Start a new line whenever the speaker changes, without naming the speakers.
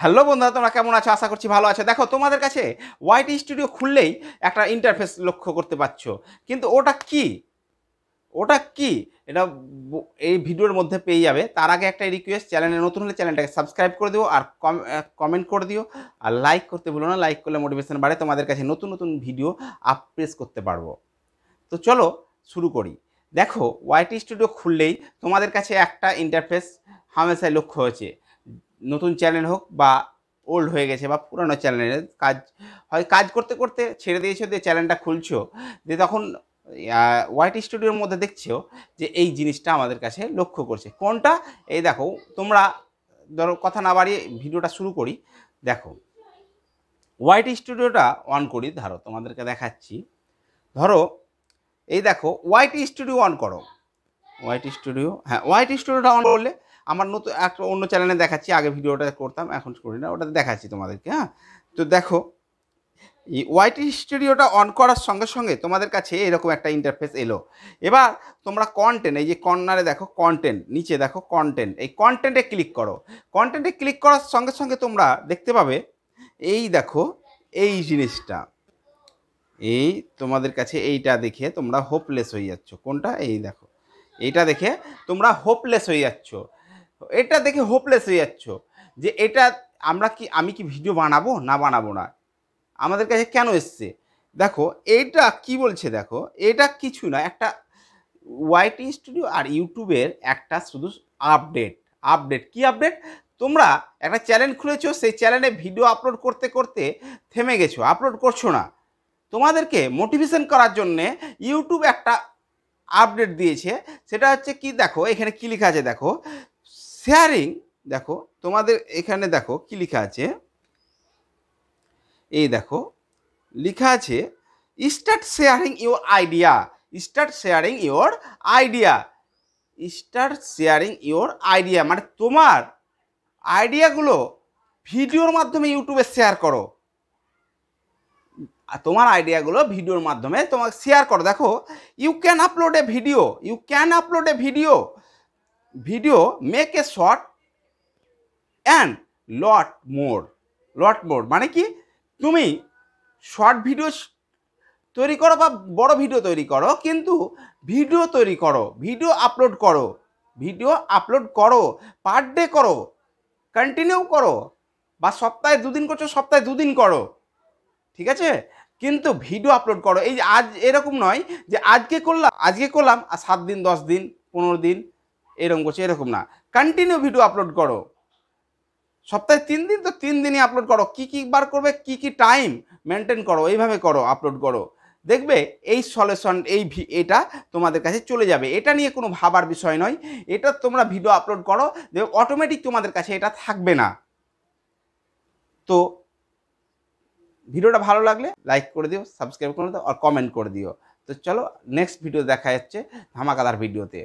Hello বন্ধুরা, তোমরা কেমন আছো? আশা করছি ভালো আছো। দেখো, তোমাদের কাছে ওয়াইটি স্টুডিও খুললেই একটা ইন্টারফেস লক্ষ্য করতে পারছো, কিন্তু ওটা কি? ওটা কি এটা এই ভিডিওর মধ্যে পেয়ে যাবে। তার আগে একটা রিকোয়েস্ট, চ্যানেলে নতুন হলে চ্যানেলটাকে সাবস্ক্রাইব করে দিও, আর কমেন্ট করে দিও, আর লাইক করতে ভুলো না। লাইক করলে মোটিভেশন বাড়ে, তোমাদের কাছে নতুন নতুন ভিডিও আপলোড করতে পারবো। তো চলো শুরু করি। দেখো, ওয়াইটি স্টুডিও খুললেই তোমাদের কাছে একটা ইন্টারফেস হামেশাই লক্ষ্য হয়েছে। নতুন চ্যানেল হোক বা ওল্ড হয়ে গেছে বা পুরানো চ্যানেলের কাজ করতে করতে ছেড়ে দিয়েছো, দিয়ে চ্যানেলটা খুলছো, দিয়ে তখন ওয়াইটি স্টুডিওর মধ্যে দেখছো যে এই জিনিসটা আমাদের কাছে লক্ষ্য করছে। কোনটা? এই দেখো, তোমরা ধরো, কথা না বাড়িয়ে ভিডিওটা শুরু করি। দেখো, ওয়াইটি স্টুডিওটা অন করি, ধরো তোমাদেরকে দেখাচ্ছি। ধরো, এই দেখো, ওয়াইটি স্টুডিও অন করো। ওয়াইটি স্টুডিও, হ্যাঁ, ওয়াইটি স্টুডিওটা অন করলে আমার নতুন একটা অন্য চ্যানেলে দেখাচ্ছি। আগে ভিডিওটা করতাম, এখন করি না, ওটাতে দেখাচ্ছি তোমাদেরকে। হ্যাঁ, তো দেখো, এই ওয়াইটি স্টুডিওটা অন করার সঙ্গে সঙ্গে তোমাদের কাছে এরকম একটা ইন্টারফেস এলো। এবার তোমরা কন্টেন্ট, এই যে কর্নারে দেখো কন্টেন্ট, নিচে দেখো কন্টেন্ট, এই কন্টেন্টে ক্লিক করো। কন্টেন্টে ক্লিক করার সঙ্গে সঙ্গে তোমরা দেখতে পাবে, এই দেখো, এই জিনিসটা, এই তোমাদের কাছে এইটা দেখে তোমরা হোপলেস হয়ে যাচ্ছ। কোনটা? এই দেখো, এইটা দেখে তোমরা হোপলেস হয়ে যাচ্ছ। এটা দেখে হোপলেস হয়ে যাচ্ছ যে এটা আমি কি ভিডিও বানাবো না বানাবো না, আমাদের কাছে কেন এসছে। দেখো এইটা কি বলছে, দেখো এটা কিছু না, একটা ওয়াইটি স্টুডিও আর ইউটিউবের একটা শুধু আপডেট কি আপডেট? তোমরা একটা চ্যানেল খুলেছো, সেই চ্যানেলে ভিডিও আপলোড করতে করতে থেমে গেছো, আপলোড করছো না। তোমাদেরকে মোটিভেশন করার জন্যে ইউটিউব একটা আপডেট দিয়েছে। সেটা হচ্ছে কি, দেখো এখানে কি লেখা আছে, দেখো শেয়ারিং। দেখো তোমাদের এখানে দেখো কি লেখা আছে, এই দেখো লেখা আছে start sharing your idea. Start sharing your idea. Start sharing your idea মানে তোমার আইডিয়াগুলো ভিডিওর মাধ্যমে ইউটিউবে শেয়ার করো। তোমার আইডিয়াগুলো ভিডিওর মাধ্যমে তোমাকে শেয়ার করো। দেখো, you can upload a video, make a short and lot more মানে কি, তুমি শর্ট ভিডিও তৈরি করো বা বড় ভিডিও তৈরি করো, কিন্তু ভিডিও আপলোড করো, পার ডে করো, কন্টিনিউ করো, বা সপ্তাহে 2 দিন করছো, সপ্তাহে 2 দিন করো, ঠিক আছে, কিন্তু ভিডিও আপলোড করো। এই যে আজ এরকম নয় যে আজকে করলাম আর 7 দিন, 10 দিন, 15 দিন এরকম করছে, এরকম না। কন্টিনিউ ভিডিও আপলোড করো। সপ্তাহে 3 দিন তো 3 দিনই আপলোড করো। কী বার করবে, কি টাইম মেনটেন করো, এইভাবে করো, আপলোড করো। দেখবে এই সলিউশন, এটা তোমাদের কাছে চলে যাবে। এটা নিয়ে কোনো ভাবার বিষয় নয়। এটা তোমরা ভিডিও আপলোড করো, দেখবে অটোমেটিক তোমাদের কাছে এটা থাকবে না। তো ভিডিওটা ভালো লাগলে লাইক করে দিও, সাবস্ক্রাইব করে দিও আর কমেন্ট করে দিও। তো চলো, নেক্সট ভিডিও দেখা যাচ্ছে ধামাকাদার ভিডিওতে।